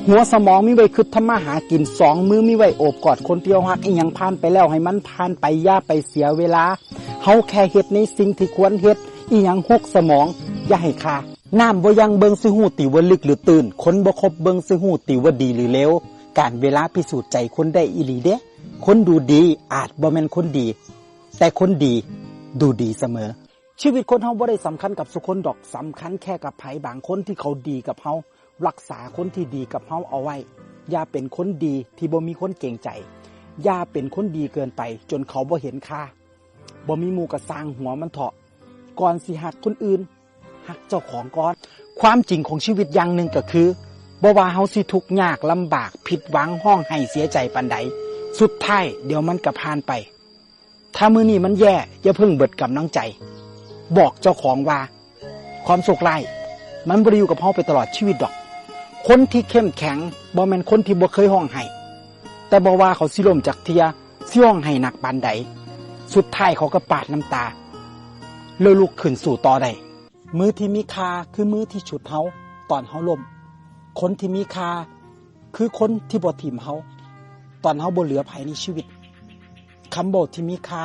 หัวสมองมีไว้คิดทำมาหากิน2 มือมีไว้โอบกอดคนเที่ยวฮักอีหยังผ่านไปแล้วให้มันผ่านไปอย่าไปเสียเวลาเฮาแค่เฮ็ดในสิ่งที่ควรเฮ็ดอีหยังหกสมองอย่าให้ค่าน้ำบ่ยังเบิ่งสิฮู้ติว่าลึกหรือตื้นคนบ่คบเบิ่งสิฮู้ติว่าดีหรือเลวการเวลาพิสูจน์ใจคนได้อีหลีเด้คนดูดีอาจบ่แม่นคนดีแต่คนดีดูดีเสมอชีวิตคนเฮาบ่ได้สำคัญกับทุกคนดอกสำคัญแค่กับไผบางคนที่เขาดีกับเฮารักษาคนที่ดีกับเฮาเอาไว้อย่าเป็นคนดีที่บ่มีคนเกรงใจอย่าเป็นคนดีเกินไปจนเขาบ่เห็นค่าบ่มีหมู่ก็สร้างหัวมันเถาะก่อนสิหักคนอื่นหักเจ้าของก่อนความจริงของชีวิตอย่างหนึ่งก็คือบ่ว่าเฮาสิทุกข์ยากลำบากผิดหวังห้องไห้เสียใจปานใดสุดท้ายเดี๋ยวมันก็ผ่านไปถ้ามื้อนี้มันแย่อย่าเพิ่งเบิดกำลังใจบอกเจ้าของว่าความโชคร้ายมันบ่ได้อยู่กับเฮาไปตลอดชีวิตดอกคนที่เข้มแข็งบ่แม่นคนที่บ่เคยห้องไห้แต่บ่ว่าเขาสิล้มจากเทียสิห้องไห้หนักปานใดสุดท้ายเขาก็ปาดน้ำตาแล้วลุกขึ้นสู่ต่อได้มือที่มีค่าคือมือที่ฉุดเฮาตอนเฮาล้มคนที่มีค่าคือคนที่บ่ทิ่มเฮาตอนเฮาบ่เหลือไผในชีวิตคำบอกที่มีค่า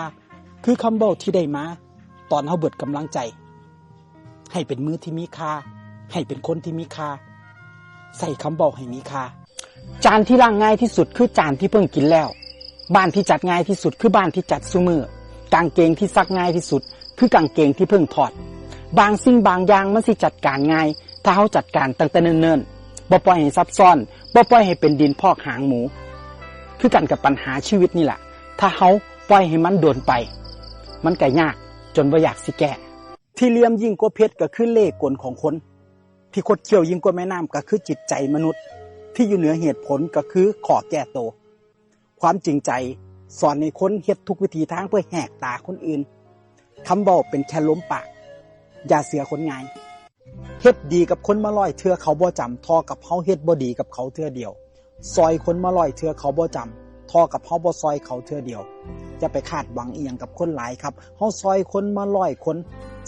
คือคำบอกที่ได้มาตอนเฮาเบิดกำลังใจให้เป็นมือที่มีค่าให้เป็นคนที่มีค่าใส่คำบอกให้มีค่าจานที่ล้างง่ายที่สุดคือจานที่เพิ่งกินแล้วบ้านที่จัดง่ายที่สุดคือบ้านที่จัดซุมื้อกางเกงที่ซักง่ายที่สุดคือกางเกงที่เพิ่งถอดบางสิ่งบางอย่างมันสิจัดการง่ายถ้าเฮาจัดการตั้งแต่เนิ่นๆบ่ปล่อยให้ซับซ้อนบ่ปล่อยให้เป็นดินพอกหางหมูคือกันกับปัญหาชีวิตนี่แหละถ้าเฮาปล่อยให้มันโดนไปมันก็ยากจนบ่อยากสิแก้ที่เหลี่ยมยิ่งกว่าเพชรก็คือเล่ห์กลของคนที่คดเคี้ยวยิ่งกว่าแม่น้ำก็คือจิตใจมนุษย์ที่อยู่เหนือเหตุผลก็คือขอแก้ตัวความจริงใจสอนให้คนเฮ็ดทุกวิธีทางเพื่อแหกตาคนอื่นคำบอกเป็นแค่ล้มปากอย่าเสียคนง่ายเฮ็ดดีกับคนมา100เทื่อเขาบ่จำทอกับเฮาเฮ็ดบ่ดีกับเขาเทื่อเดียวซอยคนมา100เทื่อเขาบ่จำทอกับเฮาบ่ซอยเขาเทื่อเดียวจะไปคาดหวังอีหยังกับคนหลายครับเฮาซอยคนมา100คน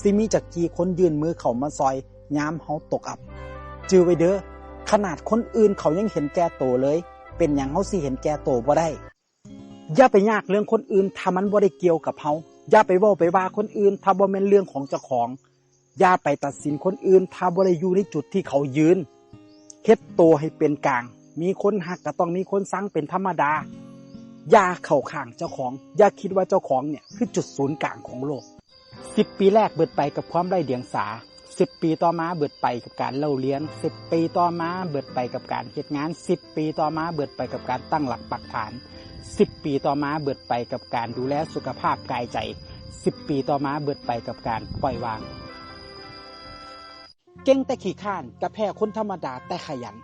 สิมีจักกี่คนยื่นมือเข้ามาซอยยามเฮาตกอับจื้อไว้เด้อขนาดคนอื่นเขายังเห็นแก่ตัวเลยเป็นหยังเฮาสิเห็นแก่ตัวบ่ได้อย่าไปยากเรื่องคนอื่นถ้ามันบ่ได้เกี่ยวกับเฮาอย่าไปเว้าไปว่าคนอื่นถ้าบ่แม่นเรื่องของเจ้าของอย่าไปตัดสินคนอื่นถ้าบ่ได้อยู่ในจุดที่เขายืนเฮ็ดตัวให้เป็นกลางมีคนฮักก็ต้องมีคนซังเป็นธรรมดาอย่าเข้าข้างเจ้าของอย่าคิดว่าเจ้าของเนี่ยคือจุดศูนย์กลางของโลก10 ปีแรกเบิดไปกับความไร้เดียงสา10 ปีต่อมาเบิดไปกับการเล่าเรียน10 ปีต่อมาเบิดไปกับการเฮ็ดงาน10 ปีต่อมาเบิดไปกับการตั้งหลักปักฐาน10 ปีต่อมาเบิดไปกับการดูแลสุขภาพกายใจ10 ปีต่อมาเบิดไปกับการปล่อยวางเก่งแต่ขี้ข้านกับแพ้คนธรรมดาแต่ขยัน